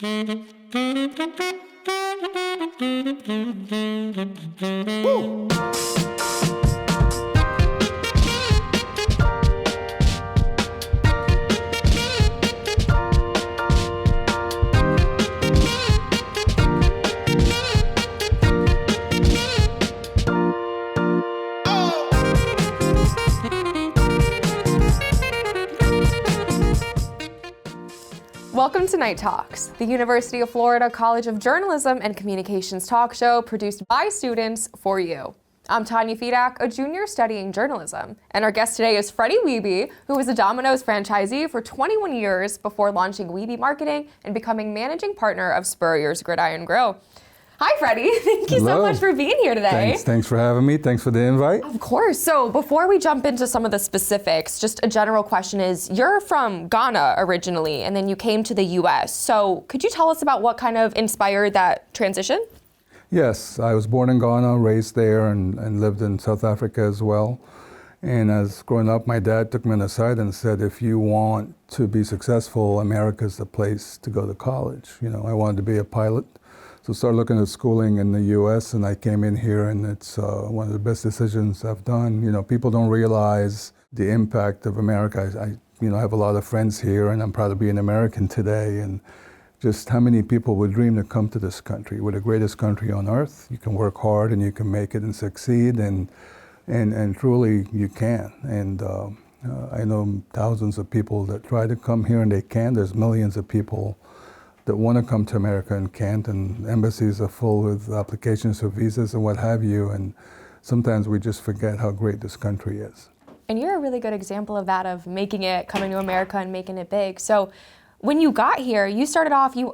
Woo! Welcome to Night Talks, the University of Florida College of Journalism and Communications talk show produced by students for you. I'm Tanya Fedak, a junior studying journalism, and our guest today is Freddie Wehbe, who was a Domino's franchisee for 21 years before launching Wehbe Marketing and becoming managing partner of Spurrier's Gridiron Grill. Hi, Freddie. Thank you so much for being here today. Thanks for having me. Thanks for the invite. Of course. So before we jump into some of the specifics, just a general question is, you're from Ghana originally, and then you came to the U.S. So could you tell us about what kind of inspired that transition? Yes, I was born in Ghana, raised there, and lived in South Africa as well. And as growing up, my dad took me on the side and said, if you want to be successful, America's the place to go to college. You know, I wanted to be a pilot. So started looking at schooling in the U.S. and I came in here, and it's one of the best decisions I've done. You know, people don't realize the impact of America. I have a lot of friends here, and I'm proud to be an American today. And just how many people would dream to come to this country? We're the greatest country on earth. You can work hard and you can make it and succeed, and truly you can. And I know thousands of people that try to come here and they can't. There's millions of people that want to come to America and can't, and embassies are full with applications for visas and what have you, and sometimes we just forget how great this country is. And you're a really good example of that, of coming to America and making it big. So when you got here, you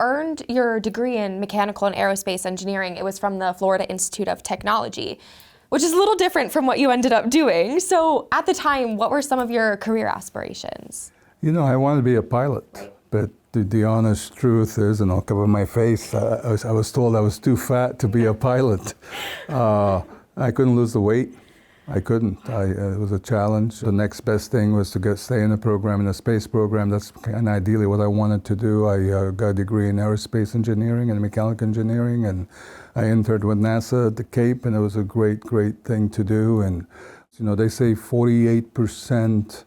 earned your degree in mechanical and aerospace engineering. It was from the Florida Institute of Technology, which is a little different from what you ended up doing. So at the time, what were some of your career aspirations? You know, I wanted to be a pilot, but the honest truth is, and I'll cover my face, I was told I was too fat to be a pilot. I couldn't lose the weight. I couldn't. It was a challenge. The next best thing was to stay in the program, in the space program. That's kind of ideally what I wanted to do. I got a degree in aerospace engineering and mechanical engineering, and I interned with NASA at the Cape, and it was a great, great thing to do. And you know, they say 48%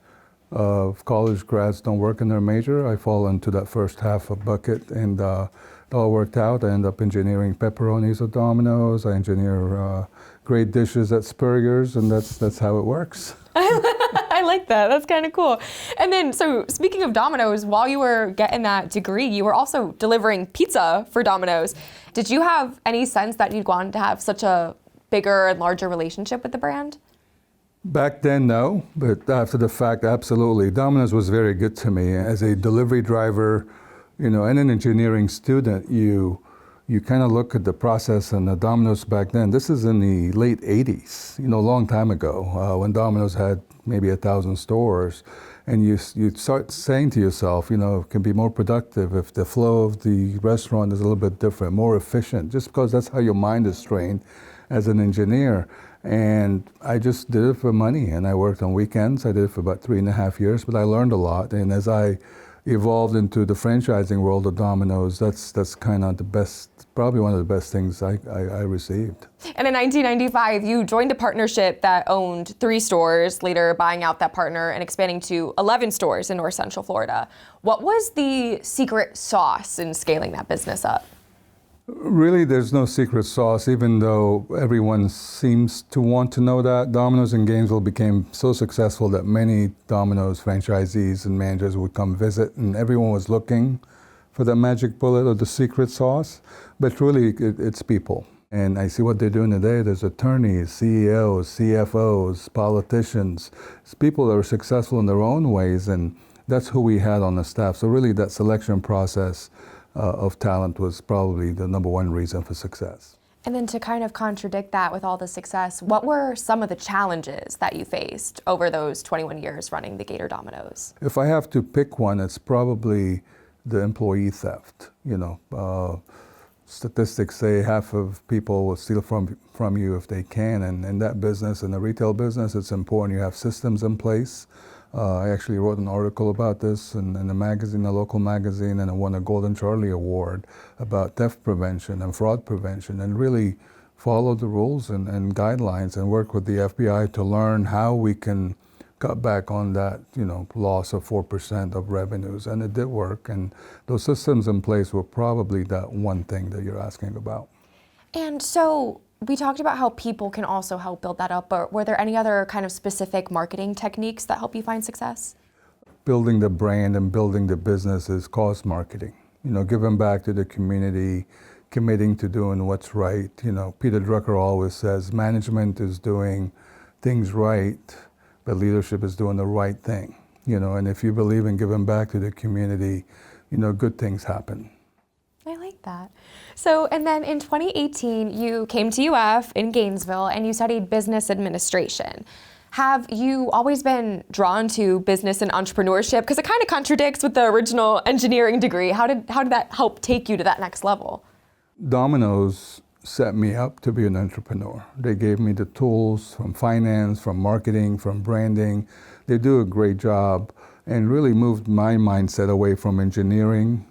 of college grads don't work in their major. I fall into that first half of bucket, and it all worked out. I ended up engineering pepperonis at Domino's. I engineer great dishes at Spurrier's, and that's how it works. I like that. That's kind of cool. And then, so speaking of Domino's, while you were getting that degree, you were also delivering pizza for Domino's. Did you have any sense that you'd go on to have such a bigger and larger relationship with the brand? Back then, no, but after the fact, absolutely. Domino's was very good to me. As a delivery driver, you know, and an engineering student, you kind of look at the process, and the Domino's back then, this is in the late 80s, you know, a long time ago, when Domino's had maybe 1,000 stores, and you start saying to yourself, you know, it can be more productive if the flow of the restaurant is a little bit different, more efficient, just because that's how your mind is trained as an engineer. And I just did it for money, and I worked on weekends. I did it for about 3.5 years, but I learned a lot. And as I evolved into the franchising world of Domino's, that's kind of the best, probably one of the best things I received. And in 1995, you joined a partnership that owned 3 stores, later buying out that partner and expanding to 11 stores in North Central Florida. What was the secret sauce in scaling that business up? Really, there's no secret sauce, even though everyone seems to want to know that. Domino's in Gainesville became so successful that many Domino's franchisees and managers would come visit, and everyone was looking for the magic bullet or the secret sauce. But really, it's people. And I see what they're doing today. There's attorneys, CEOs, CFOs, politicians. It's people that are successful in their own ways, and that's who we had on the staff. So really, that selection process of talent was probably the number one reason for success. And then to kind of contradict that with all the success, what were some of the challenges that you faced over those 21 years running the Gator Domino's? If I have to pick one, it's probably the employee theft. You know, statistics say half of people will steal from you if they can, and in that business, in the retail business, it's important you have systems in place. I actually wrote an article about this in a magazine, a local magazine, and I won a Golden Charlie Award about theft prevention and fraud prevention, and really follow the rules and guidelines and work with the FBI to learn how we can cut back on that, loss of 4% of revenues. And it did work. And those systems in place were probably that one thing that you're asking about. And so we talked about how people can also help build that up, but were there any other kind of specific marketing techniques that help you find success? Building the brand and building the business is cause marketing. Giving back to the community, committing to doing what's right. Peter Drucker always says management is doing things right, but leadership is doing the right thing. And if you believe in giving back to the community, good things happen. I like that. So, and then in 2018, you came to UF in Gainesville and you studied business administration. Have you always been drawn to business and entrepreneurship? Because it kind of contradicts with the original engineering degree. How did that help take you to that next level? Domino's set me up to be an entrepreneur. They gave me the tools from finance, from marketing, from branding. They do a great job and really moved my mindset away from engineering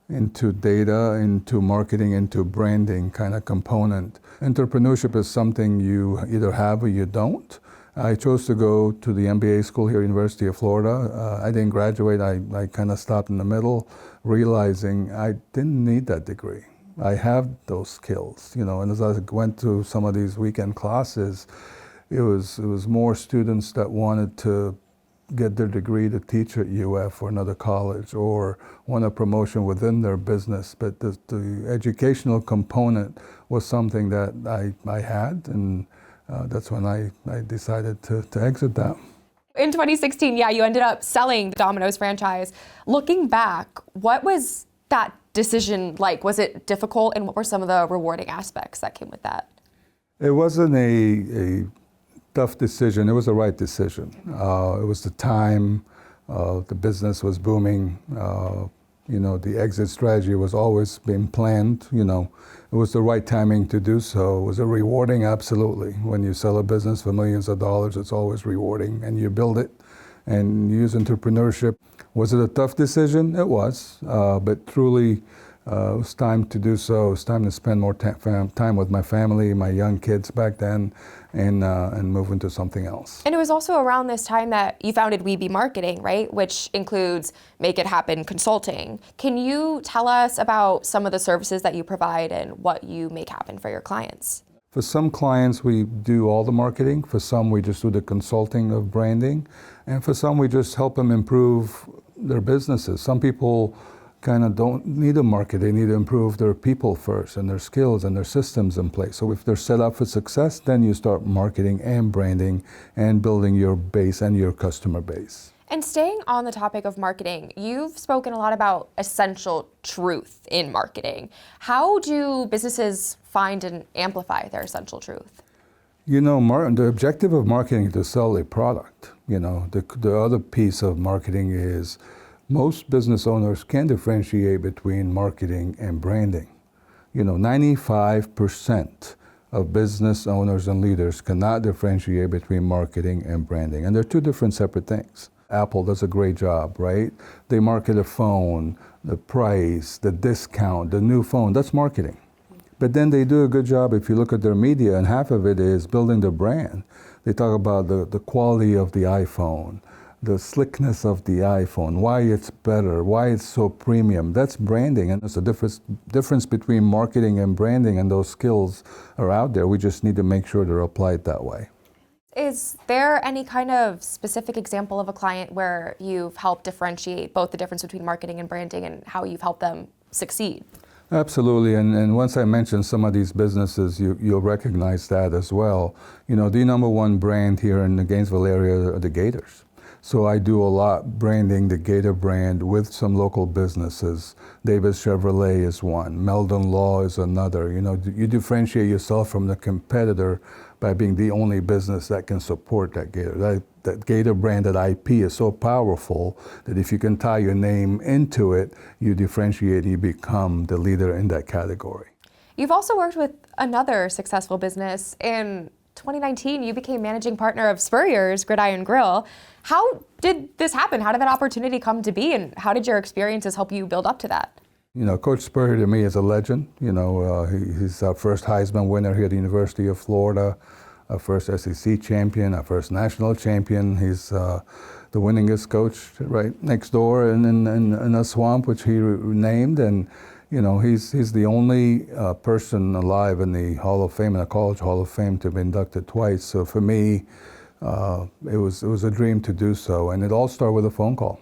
into data, into marketing, into branding kind of component. Entrepreneurship is something you either have or you don't. I chose to go to the MBA school here at University of Florida. I didn't graduate. I kind of stopped in the middle, realizing I didn't need that degree. I have those skills, and as I went to some of these weekend classes, it was more students that wanted to get their degree to teach at UF or another college or want a promotion within their business. But the educational component was something that I had, and that's when I decided to exit that. In 2016, you ended up selling the Domino's franchise. Looking back, what was that decision like? Was it difficult, and what were some of the rewarding aspects that came with that? It wasn't a tough decision. It was the right decision. It was the time. The business was booming. The exit strategy was always being planned. It was the right timing to do so. Was it rewarding? Absolutely. When you sell a business for millions of dollars, it's always rewarding, and you build it and use entrepreneurship. Was it a tough decision? It was, but truly it was time to do so. It was time to spend more time with my family, my young kids back then, and move into something else. And it was also around this time that you founded Wehbe Marketing, right? Which includes Make It Happen Consulting. Can you tell us about some of the services that you provide and what you make happen for your clients? For some clients, we do all the marketing. For some, we just do the consulting of branding. And for some, we just help them improve their businesses. Some people kind of don't need a market. They need to improve their people first and their skills and their systems in place. So if they're set up for success, then you start marketing and branding and building your base and your customer base. And staying on the topic of marketing, you've spoken a lot about essential truth in marketing. How do businesses find and amplify their essential truth? The objective of marketing is to sell a product. The other piece of marketing is most business owners can differentiate between marketing and branding. 95% of business owners and leaders cannot differentiate between marketing and branding. And they're two different separate things. Apple does a great job, right? They market a phone, the price, the discount, the new phone, that's marketing. But then they do a good job if you look at their media, and half of it is building their brand. They talk about the quality of the iPhone, the slickness of the iPhone, why it's better, why it's so premium. That's branding, and there's a difference between marketing and branding, and those skills are out there. We just need to make sure they're applied that way. Is there any kind of specific example of a client where you've helped differentiate both the difference between marketing and branding and how you've helped them succeed? Absolutely, and once I mention some of these businesses, you'll recognize that as well. The number one brand here in the Gainesville area are the Gators. So I do a lot branding the Gator brand with some local businesses. Davis Chevrolet is one, Meldon Law is another. You differentiate yourself from the competitor by being the only business that can support that Gator. That Gator branded IP is so powerful that if you can tie your name into it, you differentiate, you become the leader in that category. You've also worked with another successful business in 2019, you became managing partner of Spurrier's Gridiron Grill. How did this happen? How did that opportunity come to be, and how did your experiences help you build up to that? You know, Coach Spurrier to me is a legend. You know, he's our first Heisman winner here at the University of Florida, our first SEC champion, our first national champion. He's the winningest coach right next door in a swamp, which he named. And, you know, he's the only person alive in the Hall of Fame, in the College Hall of Fame, to be inducted twice. So for me, it was a dream to do so. And it all started with a phone call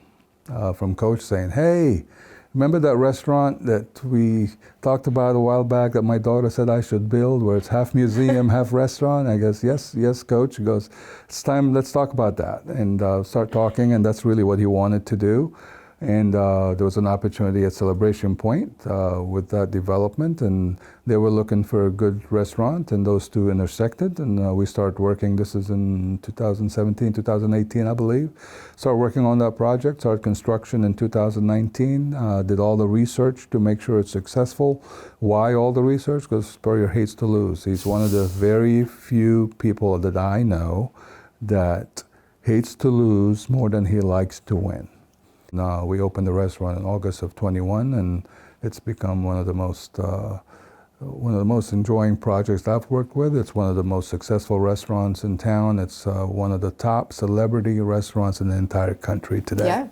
from Coach saying, hey, remember that restaurant that we talked about a while back that my daughter said I should build, where it's half museum, half restaurant? I guess, yes, Coach. He goes, it's time, let's talk about that. And start talking, and that's really what he wanted to do. And there was an opportunity at Celebration Point with that development, and they were looking for a good restaurant, and those two intersected, and we started working. This is in 2017, 2018, I believe. Started working on that project, started construction in 2019, did all the research to make sure it's successful. Why all the research? Because Spurrier hates to lose. He's one of the very few people that I know that hates to lose more than he likes to win. Now, we opened the restaurant in August of 21, and it's become one of the most enjoying projects I've worked with. It's one of the most successful restaurants in town. It's one of the top celebrity restaurants in the entire country today. Yeah.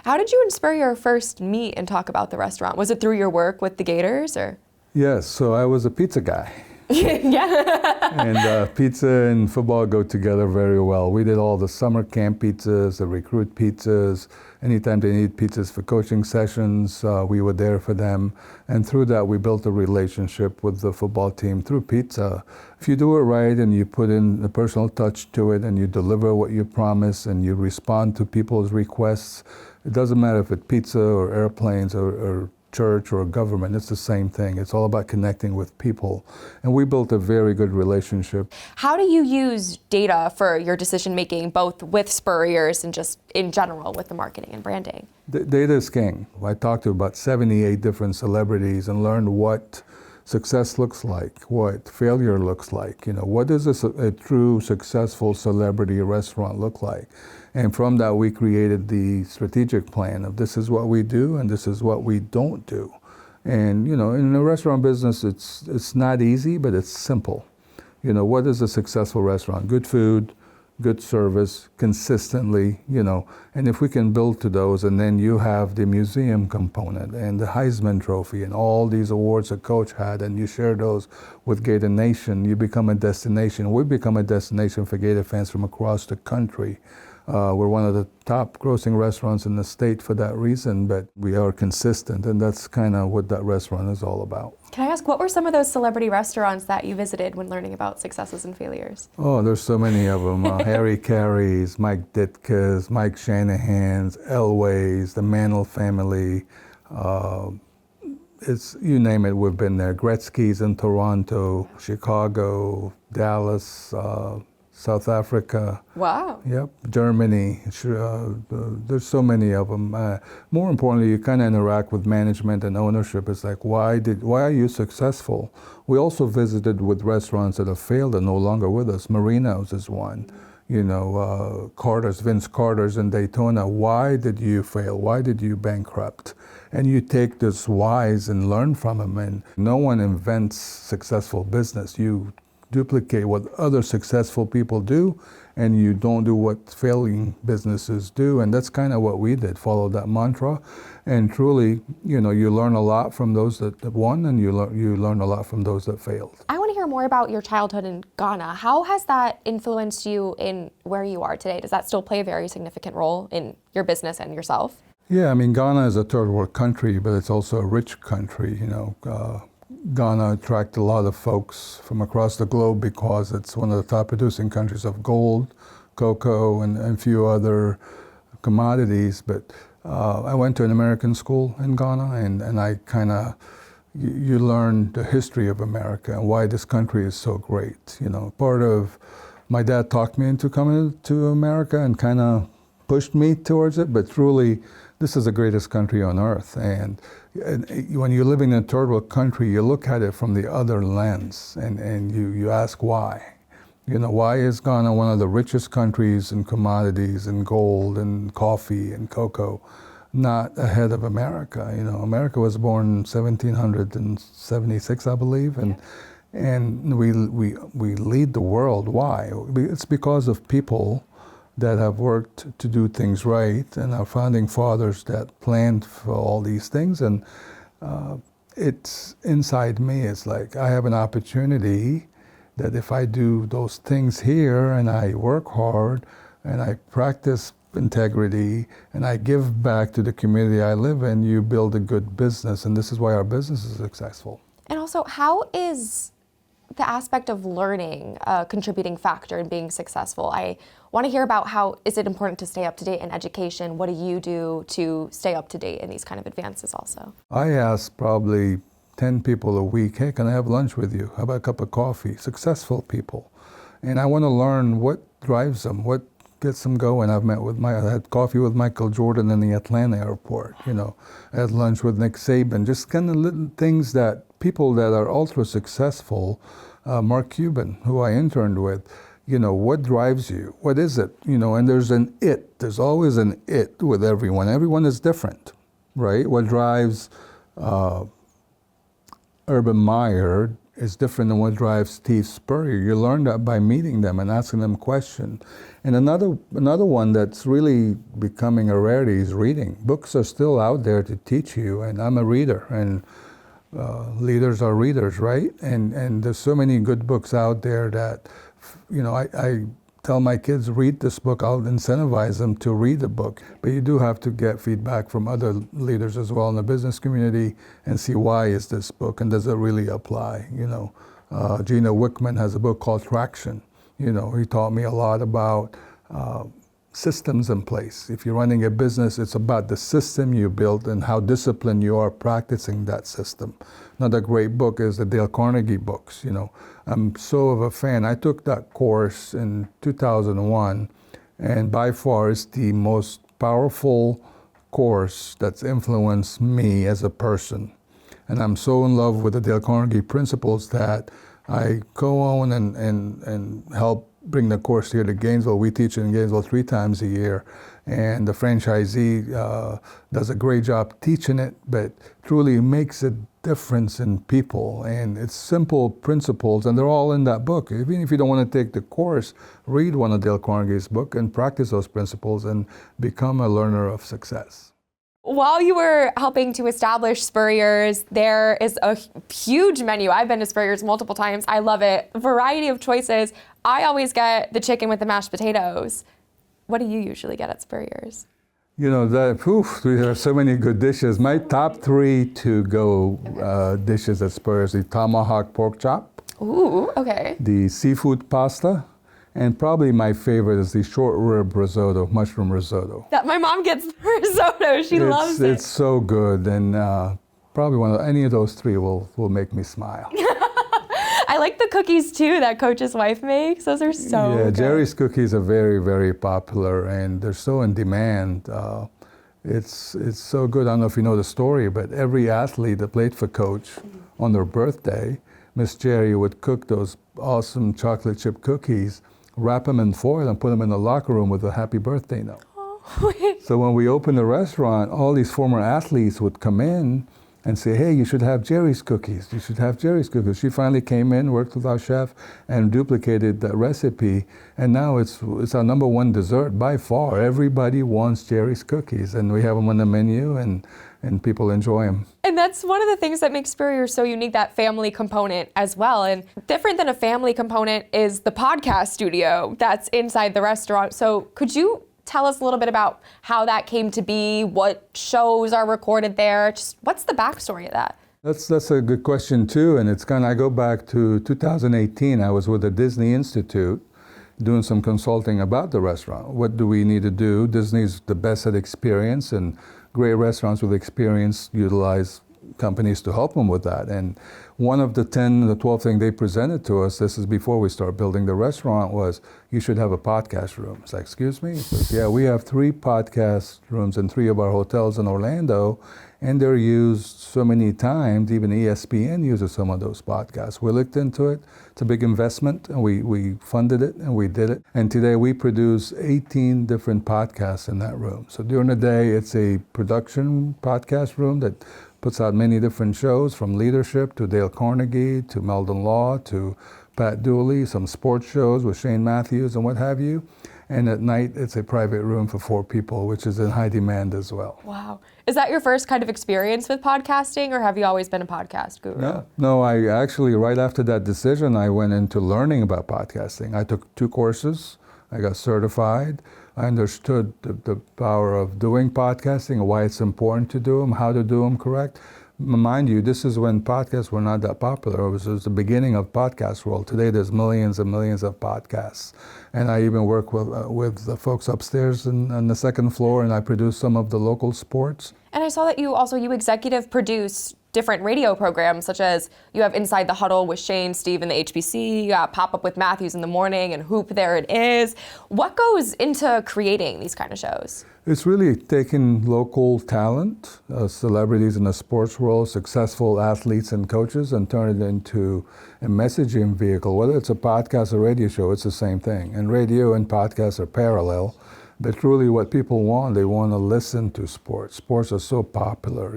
How did you and Spurrier first meet and talk about the restaurant? Was it through your work with the Gators, or? Yes, so I was a pizza guy. Yeah. And pizza and football go together very well. We did all the summer camp pizzas, the recruit pizzas. Anytime they need pizzas for coaching sessions, we were there for them. And through that, we built a relationship with the football team through pizza. If you do it right and you put in a personal touch to it and you deliver what you promise and you respond to people's requests, it doesn't matter if it's pizza or airplanes or church or government, it's the same thing. It's all about connecting with people. And we built a very good relationship. How do you use data for your decision making, both with Spurrier's and just in general with the marketing and branding? Data is king. I talked to about 78 different celebrities and learned what success looks like, what failure looks like. You know, what does a true successful celebrity restaurant look like? And from that, we created the strategic plan of this is what we do and this is what we don't do. And, you know, in the restaurant business, it's not easy, but it's simple. You know, what is a successful restaurant? Good food, good service, consistently, you know. And if we can build to those, and then you have the museum component and the Heisman Trophy and all these awards that Coach had, and you share those with Gator Nation, you become a destination. We become a destination for Gator fans from across the country. We're one of the top grossing restaurants in the state for that reason, but we are consistent, and that's kind of what that restaurant is all about. Can I ask, what were some of those celebrity restaurants that you visited when learning about successes and failures? Oh, there's so many of them. Harry Carey's, Mike Ditka's, Mike Shanahan's, Elway's, the Mantle family. It's, you name it, we've been there. Gretzky's in Toronto, Chicago, Dallas, South Africa. Wow. Yep, Germany. There's so many of them. More importantly, you kind of interact with management and ownership. It's like, why are you successful? We also visited with restaurants that have failed and no longer with us. Marino's is one. You know, Vince Carter's in Daytona. Why did you fail? Why did you bankrupt? And you take this whys and learn from them. And no one invents successful business. You duplicate what other successful people do, and you don't do what failing businesses do. And that's kind of what we did, follow that mantra. And truly, you know, you learn a lot from those that won, and you learn a lot from those that failed. I want to hear more about your childhood in Ghana. How has that influenced you in where you are today? Does that still play a very significant role in your business and yourself? Yeah, I mean, Ghana is a third world country, but it's also a rich country, you know. Ghana attracts a lot of folks from across the globe because it's one of the top producing countries of gold, cocoa, and a few other commodities. But I went to an American school in Ghana, and I kind of, you learn the history of America and why this country is so great. You know, part of, my dad talked me into coming to America and kind of pushed me towards it, but truly, this is the greatest country on earth. And when you're living in a third world country, you look at it from the other lens, and you ask why. You know, why is Ghana one of the richest countries in commodities and gold and coffee and cocoa, not ahead of America? You know, America was born in 1776, I believe, and we lead the world. Why? It's because of people that have worked to do things right, and our founding fathers that planned for all these things. And it's inside me. It's like I have an opportunity that if I do those things here and I work hard and I practice integrity and I give back to the community I live in, you build a good business. And this is why our business is successful. And also, how is the aspect of learning a contributing factor in being successful? I want to hear about how is it important to stay up to date in education? What do you do to stay up to date in these kind of advances also? I ask probably 10 people a week, hey, can I have lunch with you? How about a cup of coffee? Successful people. And I want to learn what drives them, what gets them going. I had coffee with Michael Jordan in the Atlanta airport, you know. I had lunch with Nick Saban, just kind of little things that people that are ultra successful, Mark Cuban, who I interned with, you know, what drives you? What is it? You know, and there's an it. There's always an it with everyone. Everyone is different, right? What drives Urban Meyer is different than what drives Steve Spurrier. You learn that by meeting them and asking them questions. And another one that's really becoming a rarity is reading. Books are still out there to teach you, and I'm a reader, and leaders are readers, right? And there's so many good books out there that, you know, I tell my kids, read this book. I'll incentivize them to read the book. But you do have to get feedback from other leaders as well in the business community and see why is this book and does it really apply, you know. Gino Wickman has a book called Traction. You know, he taught me a lot about systems in place. If you're running a business, it's about the system you built and how disciplined you are practicing that system. Another great book is the Dale Carnegie books, you know. I'm so of a fan. I took that course in 2001, and by far it's the most powerful course that's influenced me as a person. And I'm so in love with the Dale Carnegie principles that I go on and help bring the course here to Gainesville. We teach in Gainesville 3 times a year, and the franchisee does a great job teaching it, but truly makes a difference in people. And it's simple principles, and they're all in that book. Even if you don't want to take the course, read one of Dale Carnegie's book and practice those principles and become a learner of success. While you were helping to establish Spurrier's, there is a huge menu. I've been to Spurrier's multiple times. I love it. Variety of choices. I always get the chicken with the mashed potatoes. What do you usually get at Spurrier's? You know, there are so many good dishes. My top 3 to-go dishes at Spurrier's: the tomahawk pork chop. Ooh, okay. The seafood pasta, and probably my favorite is the short rib risotto, mushroom risotto. That my mom gets risotto. She loves it. It's so good, and probably any of those 3 will make me smile. I like the cookies too that Coach's wife makes. Those are so good. Jerry's cookies are very, very popular, and they're so in demand. It's so good. I don't know if you know the story, but every athlete that played for Coach, on their birthday, Miss Jerry would cook those awesome chocolate chip cookies, wrap them in foil, and put them in the locker room with a happy birthday note. Oh. So when we opened the restaurant, all these former athletes would come in and say, hey, you should have Jerry's cookies. You should have Jerry's cookies. She finally came in, worked with our chef, and duplicated that recipe. And now it's our number 1 dessert by far. Everybody wants Jerry's cookies, and we have them on the menu, and people enjoy them. And that's one of the things that makes Spurrier so unique, that family component as well. And different than a family component is the podcast studio that's inside the restaurant. So could you tell us a little bit about how that came to be, what shows are recorded there? Just what's the backstory of that? That's a good question too, and I go back to 2018. I was with the Disney Institute doing some consulting about the restaurant. What do we need to do? Disney's the best at experience, and great restaurants with experience utilize companies to help them with that. And one of the 12 things they presented to us, this is before we start building the restaurant, was you should have a podcast room. It's like, excuse me? Says, yeah, we have 3 podcast rooms in 3 of our hotels in Orlando, and they're used so many times. Even ESPN uses some of those podcasts. We looked into it. It's a big investment, and we funded it, and we did it. And today we produce 18 different podcasts in that room. So during the day, it's a production podcast room that puts out many different shows, from leadership to Dale Carnegie to Meldon Law to Pat Dooley, some sports shows with Shane Matthews and what have you. And at night, it's a private room for 4 people, which is in high demand as well. Wow. Is that your first kind of experience with podcasting, or have you always been a podcast guru? No, I actually, right after that decision, I went into learning about podcasting. I took 2 courses. I got certified. I understood the power of doing podcasting, why it's important to do them, how to do them correct. Mind you, this is when podcasts were not that popular. It was the beginning of podcast world. Today, there's millions and millions of podcasts. And I even work with the folks upstairs on the second floor, and I produce some of the local sports. And I saw that you executive produce different radio programs, such as you have Inside the Huddle with Shane, Steve, and the HBC, you got Pop Up with Matthews in the morning, and Hoop, There It Is. What goes into creating these kind of shows? It's really taking local talent, celebrities in the sports world, successful athletes and coaches, and turn it into a messaging vehicle. Whether it's a podcast or radio show, it's the same thing. And radio and podcasts are parallel. But truly what people want, they want to listen to sports. Sports are so popular.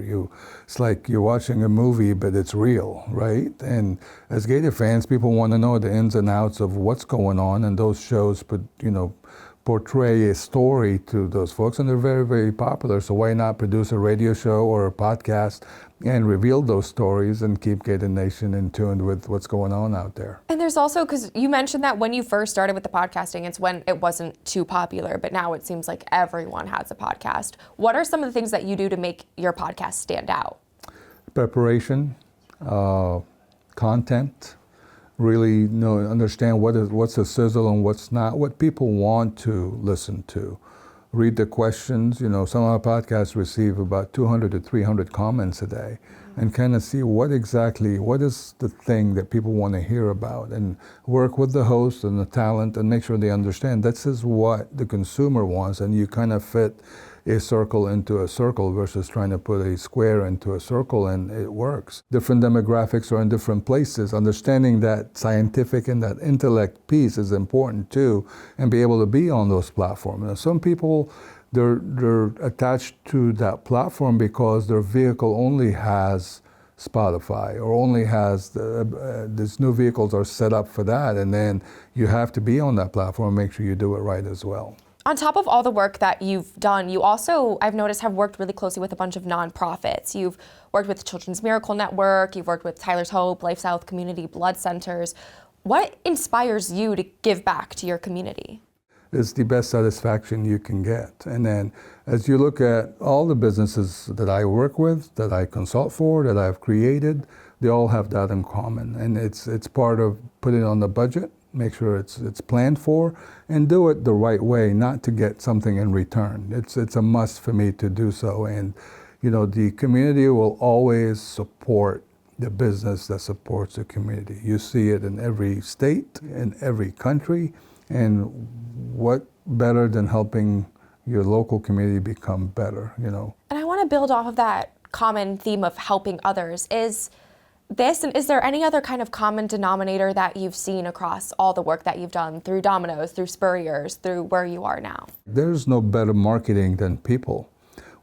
It's like you're watching a movie, but it's real, right? And as Gator fans, people want to know the ins and outs of what's going on, and those shows portray a story to those folks, and they're very, very popular. So why not produce a radio show or a podcast and reveal those stories and keep Gator Nation in tune with what's going on out there? And there's also, because you mentioned that when you first started with the podcasting, it's when it wasn't too popular, but now it seems like everyone has a podcast. What are some of the things that you do to make your podcast stand out? Preparation, content, really understand what's a sizzle and what's not, what people want to listen to. Read the questions. Some of our podcasts receive about 200 to 300 comments a day, and kind of see what is the thing that people want to hear about, and work with the host and the talent and make sure they understand this is what the consumer wants, and you kind of fit a circle into a circle versus trying to put a square into a circle, and it works. Different demographics are in different places. Understanding that scientific and that intellect piece is important too, and be able to be on those platforms. Now, some people, they're attached to that platform because their vehicle only has Spotify or only has these new vehicles are set up for that, and then you have to be on that platform and make sure you do it right as well. On top of all the work that you've done, you also, I've noticed, have worked really closely with a bunch of nonprofits. You've worked with Children's Miracle Network, you've worked with Tyler's Hope, Life South Community Blood Centers. What inspires you to give back to your community? It's the best satisfaction you can get. And then as you look at all the businesses that I work with, that I consult for, that I've created, they all have that in common. And it's part of putting it on the budget, make sure it's planned for, and do it the right way, not to get something in return. It's a must for me to do so. And the community will always support the business that supports the community. You see it in every state, in every country, and what better than helping your local community become better, And I want to build off of that common theme of helping others. Is there any other kind of common denominator that you've seen across all the work that you've done through Domino's, through Spurrier's, through where you are now? There's no better marketing than people.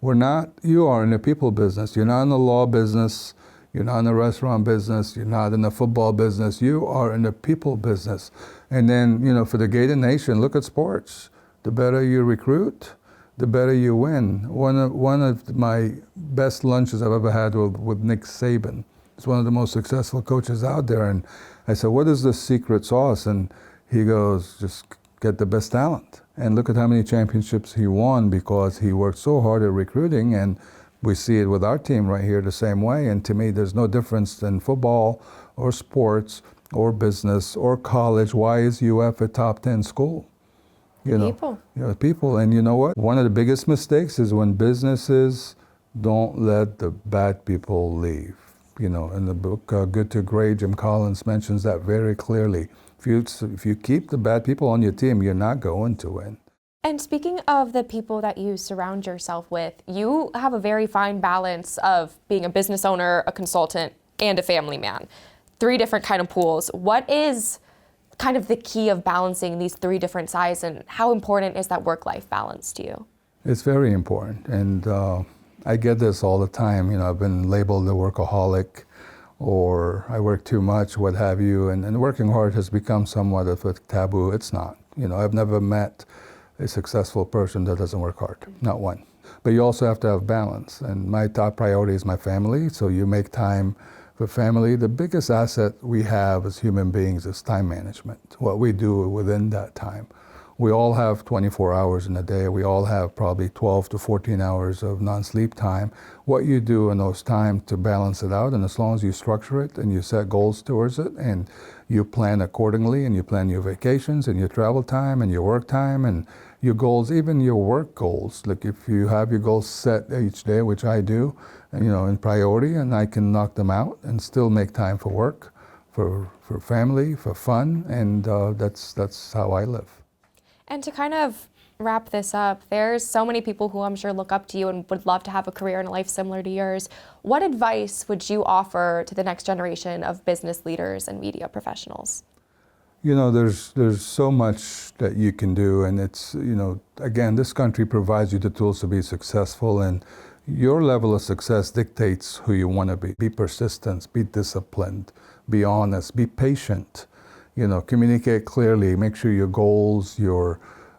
You are in the people business. You're not in the law business. You're not in the restaurant business. You're not in the football business. You are in the people business. And then, for the Gator Nation, look at sports. The better you recruit, the better you win. One of my best lunches I've ever had with Nick Saban. He's one of the most successful coaches out there. And I said, what is the secret sauce? And he goes, just get the best talent. And look at how many championships he won because he worked so hard at recruiting. And we see it with our team right here the same way. And to me, there's no difference in football or sports or business or college. Why is UF a top 10 school? People. And you know what? One of the biggest mistakes is when businesses don't let the bad people leave. In the book Good to Great, Jim Collins mentions that very clearly. If you keep the bad people on your team, you're not going to win. And speaking of the people that you surround yourself with, you have a very fine balance of being a business owner, a consultant, and a family man. 3 different kind of pools. What is kind of the key of balancing these 3 different sides, and how important is that work-life balance to you? It's very important, and I get this all the time. I've been labeled a workaholic, or I work too much, what have you, and working hard has become somewhat of a taboo. It's not. I've never met a successful person that doesn't work hard, not one. But you also have to have balance, and my top priority is my family, so you make time for family. The biggest asset we have as human beings is time management, what we do within that time. We all have 24 hours in a day. We all have probably 12 to 14 hours of non-sleep time. What you do in those times to balance it out, and as long as you structure it and you set goals towards it and you plan accordingly, and you plan your vacations and your travel time and your work time and your goals, even your work goals. Like if you have your goals set each day, which I do, in priority, and I can knock them out and still make time for work, for family, for fun, and that's how I live. And to kind of wrap this up, there's so many people who I'm sure look up to you and would love to have a career and a life similar to yours. What advice would you offer to the next generation of business leaders and media professionals? There's so much that you can do, and it's, again, this country provides you the tools to be successful, and your level of success dictates who you want to be. Be persistent, be disciplined, be honest, be patient. Communicate clearly, make sure your goals,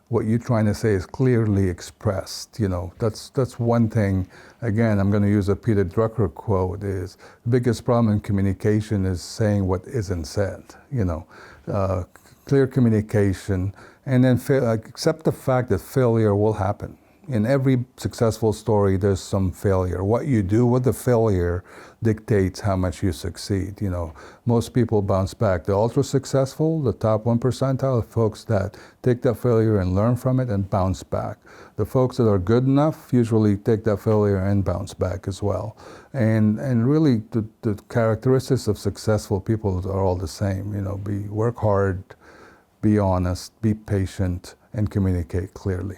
what you're trying to say is clearly expressed. That's one thing. Again, I'm going to use a Peter Drucker quote, is the biggest problem in communication is saying what isn't said. Clear communication, and then accept the fact that failure will happen. In every successful story, there's some failure. What you do with the failure dictates how much you succeed. Most people bounce back. The ultra successful, the top 1%, are folks that take that failure and learn from it and bounce back. The folks that are good enough usually take that failure and bounce back as well. And really, the characteristics of successful people are all the same. Work hard, be honest, be patient, and communicate clearly.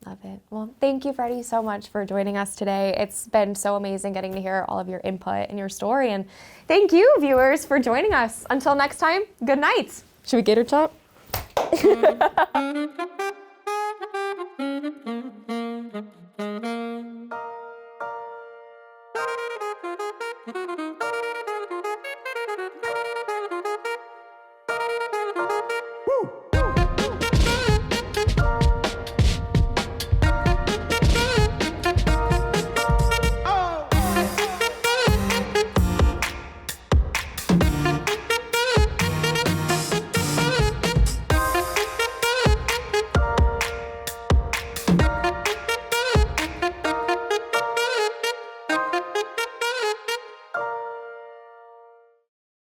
Love it. Well, thank you, Freddie, so much for joining us today. It's been so amazing getting to hear all of your input and your story. And thank you, viewers, for joining us. Until next time, good night. Should we gator chop?